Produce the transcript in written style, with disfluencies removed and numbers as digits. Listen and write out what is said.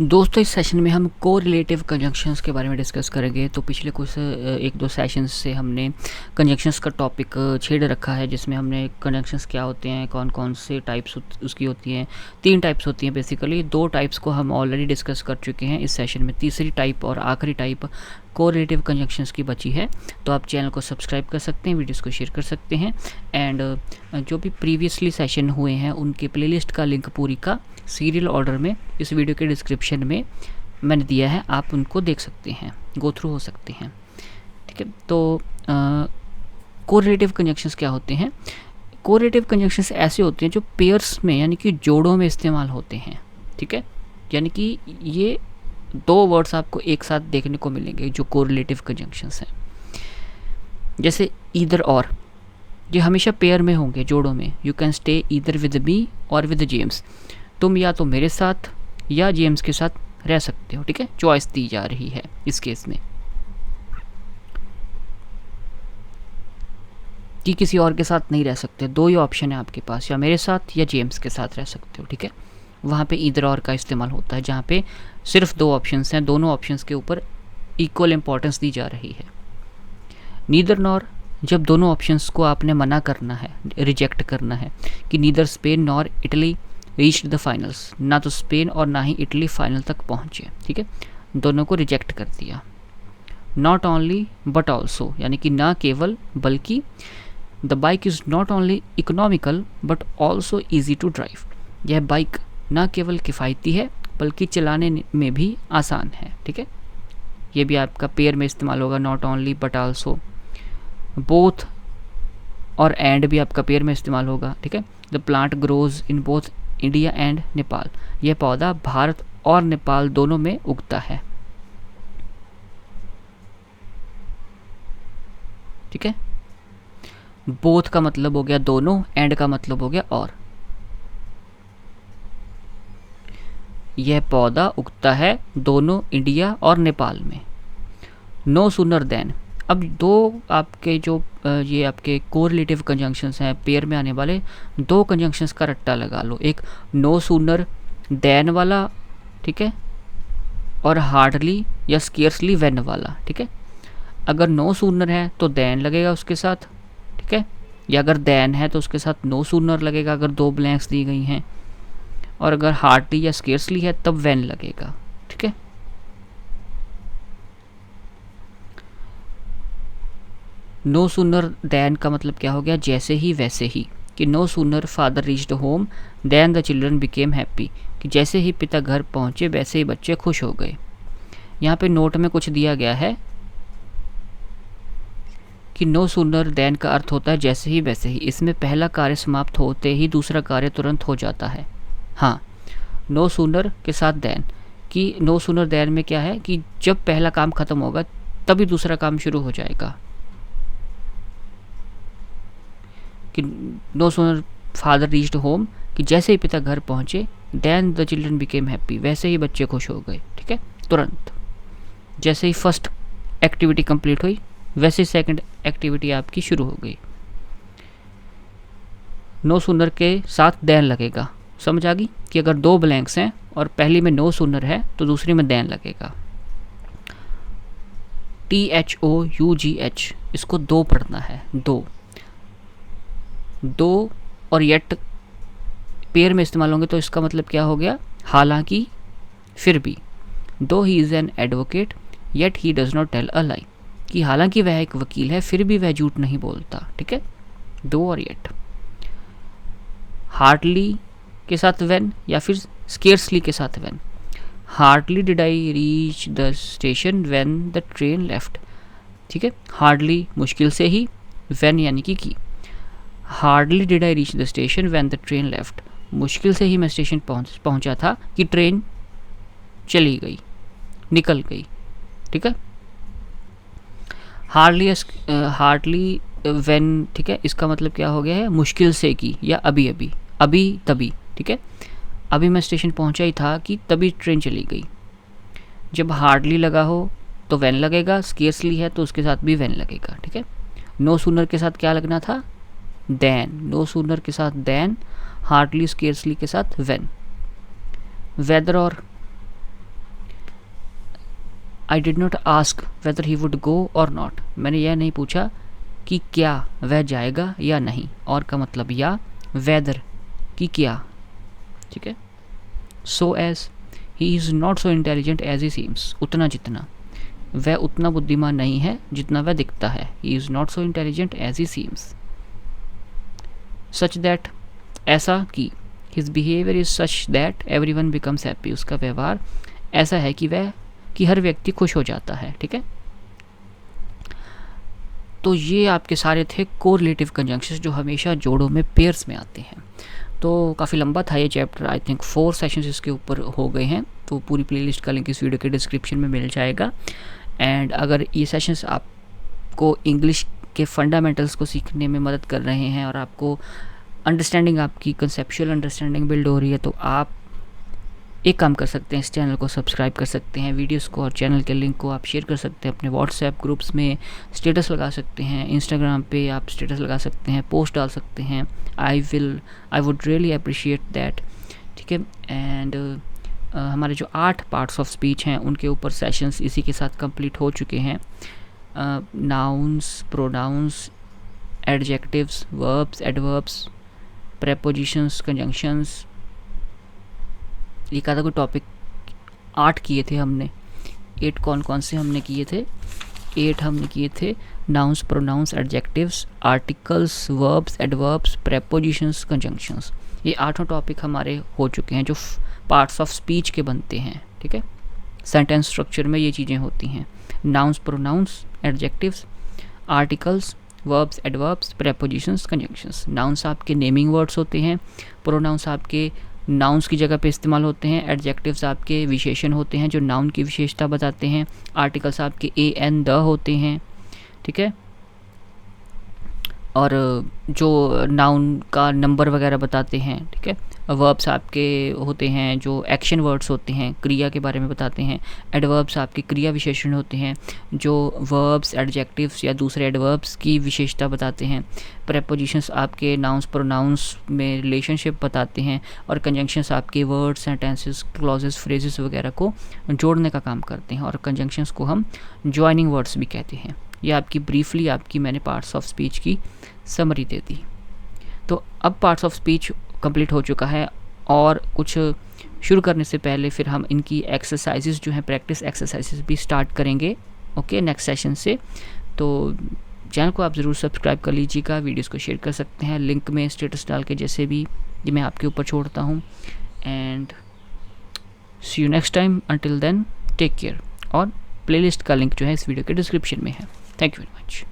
दोस्तों इस सेशन में हम कोरिलेटिव कंजंक्शंस के बारे में डिस्कस करेंगे। तो पिछले कुछ एक दो सेशंस से हमने कंजंक्शंस का टॉपिक छेड़ रखा है, जिसमें हमने कंजंक्शंस क्या होते हैं, कौन कौन से टाइप्स उसकी होती हैं। 3 टाइप्स होती हैं बेसिकली। 2 टाइप्स को हम ऑलरेडी डिस्कस कर चुके हैं इस सेशन में। तीसरी टाइप और आखिरी टाइप कोरिलेटिव कंजंक्शंस की बची है। तो आप चैनल को सब्सक्राइब कर सकते हैं, वीडियोस को शेयर कर सकते हैं एंड जो भी प्रीवियसली सेशन हुए हैं उनके प्लेलिस्ट का लिंक पूरी का सीरियल ऑर्डर में इस वीडियो के डिस्क्रिप्शन में मैंने दिया है, आप उनको देख सकते हैं, गो थ्रू हो सकते हैं। ठीक है, तो कोरिलेटिव कंजंक्शंस क्या होते हैं? कोरिलेटिव कंजंक्शंस ऐसे होते हैं जो पेयर्स में यानी कि जोड़ों में इस्तेमाल होते हैं। ठीक है, यानी कि ये 2 वर्ड्स आपको एक साथ देखने को मिलेंगे जो कोरिलेटिव कंजंक्शंस हैं। जैसे ईदर और, ये हमेशा पेयर में होंगे, जोड़ों में। You can stay either with me और विद जेम्स, तुम या तो मेरे साथ या जेम्स के साथ रह सकते हो। ठीक है, चॉइस दी जा रही है इस केस में कि किसी और के साथ नहीं रह सकते। 2 ही ऑप्शन है आपके पास, या मेरे साथ या जेम्स के साथ रह सकते हो। ठीक है, वहाँ पे ईदर और का इस्तेमाल होता है जहाँ पे सिर्फ 2 ऑप्शंस हैं, दोनों ऑप्शंस के ऊपर इक्वल इंपॉर्टेंस दी जा रही है। नीदर नॉर, जब दोनों ऑप्शंस को आपने मना करना है, रिजेक्ट करना है, कि neither Spain nor Italy reached the finals, ना तो स्पेन और ना ही इटली फाइनल तक पहुँचे। ठीक है, दोनों को रिजेक्ट कर दिया। नॉट ओनली बट ऑल्सो, यानी कि ना केवल बल्कि। The bike is not only economical but also easy to drive, यह बाइक ना केवल किफ़ायती है बल्कि चलाने में भी आसान है। ठीक है, ये भी आपका पेयर में इस्तेमाल होगा, not only but also. Both और एंड भी आपका पेयर में इस्तेमाल होगा। ठीक है, the plant grows in both India and Nepal, यह पौधा भारत और नेपाल दोनों में उगता है। ठीक है, बोथ का मतलब हो गया दोनों, एंड का मतलब हो गया और। यह पौधा उगता है दोनों इंडिया और नेपाल में। नो सूनर देन, अब 2 आपके जो ये आपके कोरिलेटिव कंजंक्शंस हैं, पेयर में आने वाले 2 कंजंक्शंस का रट्टा लगा लो। एक नो सूनर देन वाला, ठीक है, और हार्डली या स्केर्सली व्हेन वाला। ठीक है, अगर नो सूनर है तो देन लगेगा उसके साथ। ठीक है, या अगर देन है तो उसके साथ नो सूनर लगेगा अगर 2 ब्लैंक्स दी गई हैं, और अगर हार्डली या स्केर्सली है तब व्हेन लगेगा। ठीक है, नो सूनर देन का मतलब क्या हो गया? जैसे ही वैसे ही, कि no sooner father reached home then the children became happy, कि जैसे ही पिता घर पहुंचे वैसे ही बच्चे खुश हो गए। यहाँ पे नोट में कुछ दिया गया है कि नो सूनर देन का अर्थ होता है जैसे ही वैसे ही। इसमें पहला कार्य समाप्त होते ही दूसरा कार्य तुरंत हो जाता है। हाँ, नो सूनर के साथ देन, कि नो सूनर देन में क्या है कि जब पहला काम खत्म होगा तभी दूसरा काम शुरू हो जाएगा। कि no sooner father reached home, कि जैसे ही पिता घर पहुंचे, then the children became happy, वैसे ही बच्चे खुश हो गए। ठीक है, तुरंत, जैसे ही फर्स्ट एक्टिविटी कंप्लीट हुई वैसे ही सेकंड एक्टिविटी आपकी शुरू हो गई। नो सूनर के साथ देन लगेगा, समझ आ गई? कि अगर 2 ब्लैंक्स हैं और पहली में नो सूनर है तो दूसरी में देन लगेगा। THOUGH, इसको 2 पढ़ना है, 2 और येट पेयर में इस्तेमाल होंगे तो इसका मतलब क्या हो गया? हालांकि, फिर भी। Though he is an advocate yet he does not tell a lie, कि हालांकि वह एक वकील है फिर भी वह झूठ नहीं बोलता। ठीक है, 2 और येट। हार्डली के साथ व्हेन या फिर स्केर्सली के साथ when. Hardly did I reach the station when the train left. ठीक है, हार्डली मुश्किल से ही, व्हेन यानी कि। Hardly did I reach the station when the train left, मुश्किल से ही मैं स्टेशन पहुंचा था कि ट्रेन चली गई, निकल गई। ठीक है, हार्डली व्हेन, ठीक है, इसका मतलब क्या हो गया है? मुश्किल से की या अभी अभी, अभी तभी। ठीक है, अभी मैं स्टेशन पहुंचा ही था कि तभी ट्रेन चली गई। जब हार्डली लगा हो तो व्हेन लगेगा, स्केर्सली है तो उसके साथ भी व्हेन लगेगा। ठीक है, नो सूनर के साथ क्या लगना था? देन। नो सूनर के साथ देन, हार्डली स्केर्सली के साथ व्हेन। वेदर और, I did not ask weather he would go और नॉट, मैंने यह नहीं पूछा कि क्या वह जाएगा या नहीं, और का मतलब या, वेदर कि क्या, ठीक है। So as, he is not so intelligent as he seems, उतना जितना, वह उतना बुद्धिमान नहीं है जितना वह दिखता है, he is not so intelligent as he seems. Such that, ऐसा कि, his behaviour is such that everyone becomes happy, उसका व्यवहार ऐसा है कि हर व्यक्ति खुश हो जाता है, ठीक है। तो ये आपके सारे थे कोरिलेटिव कंजंक्शंस जो हमेशा जोड़ों में पेयर्स में आते हैं। तो काफ़ी लंबा था ये चैप्टर, आई थिंक 4 सेशंस इसके ऊपर हो गए हैं, तो पूरी प्लेलिस्ट का लिंक इस वीडियो के डिस्क्रिप्शन में मिल जाएगा। एंड अगर ये सेशंस आपको इंग्लिश के फंडामेंटल्स को सीखने में मदद कर रहे हैं और आपको अंडरस्टैंडिंग, आपकी कंसेप्चुअल अंडरस्टैंडिंग बिल्ड हो रही है, तो आप एक काम कर सकते हैं, इस चैनल को सब्सक्राइब कर सकते हैं, वीडियोस को और चैनल के लिंक को आप शेयर कर सकते हैं, अपने व्हाट्सएप ग्रुप्स में स्टेटस लगा सकते हैं, इंस्टाग्राम पे आप स्टेटस लगा सकते हैं, पोस्ट डाल सकते हैं। I would really appreciate that, ठीक है। एंड हमारे जो 8 पार्ट्स ऑफ स्पीच हैं उनके ऊपर सेशंस इसी के साथ कंप्लीट हो चुके हैं। Nouns, pronouns, adjectives, verbs, adverbs, prepositions, conjunctions, एक आधा कोई टॉपिक 8 किए थे हमने। 8 कौन कौन से हमने किए थे? 8 हमने किए थे nouns, pronouns, adjectives, articles, verbs, adverbs, prepositions, conjunctions. ये 8 टॉपिक हमारे हो चुके हैं जो पार्ट्स ऑफ स्पीच के बनते हैं, ठीक है। सेंटेंस स्ट्रक्चर में ये चीज़ें होती हैं, nouns, pronouns, adjectives, articles, verbs, adverbs, prepositions, conjunctions. Nouns आपके नेमिंग वर्ड्स होते हैं, प्रोनाउंस आपके नाउन्स की जगह पे इस्तेमाल होते हैं, एडजेक्टिव्स आपके विशेषण होते हैं जो नाउन की विशेषता बताते हैं, आर्टिकल्स आपके ए एन द होते हैं, ठीक है। और जो नाउन का नंबर वगैरह बताते हैं, ठीक है। वर्ब्स आपके होते हैं जो एक्शन वर्ड्स होते हैं, क्रिया के बारे में बताते हैं। एडवर्ब्स आपके क्रिया विशेषण होते हैं जो वर्ब्स, एडजेक्टिव्स या दूसरे एडवर्ब्स की विशेषता बताते हैं। प्रेपोजिशंस आपके नाउन्स, प्रोनाउंस में रिलेशनशिप बताते हैं। और कंजंक्शंस आपके वर्ड्स, सेंटेंसेस, क्लॉजेस, फ्रेजेस वगैरह को जोड़ने का काम करते हैं, और कंजंक्शंस को हम जॉइनिंग वर्ड्स भी कहते हैं। ये आपकी ब्रीफली आपकी मैंने पार्ट्स ऑफ स्पीच की समरी दे दी। तो अब पार्ट्स ऑफ स्पीच कंप्लीट हो चुका है, और कुछ शुरू करने से पहले फिर हम इनकी एक्सरसाइजेस जो हैं, प्रैक्टिस एक्सरसाइजेस भी स्टार्ट करेंगे, ओके, नेक्स्ट सेशन से। तो चैनल को आप ज़रूर सब्सक्राइब कर लीजिएगा, वीडियोस को शेयर कर सकते हैं, लिंक में स्टेटस डाल के जैसे भी ये मैं आपके ऊपर छोड़ता हूँ। And see you next time, until then take care. और प्लेलिस्ट का लिंक जो है इस वीडियो के डिस्क्रिप्शन में है। Thank you very much.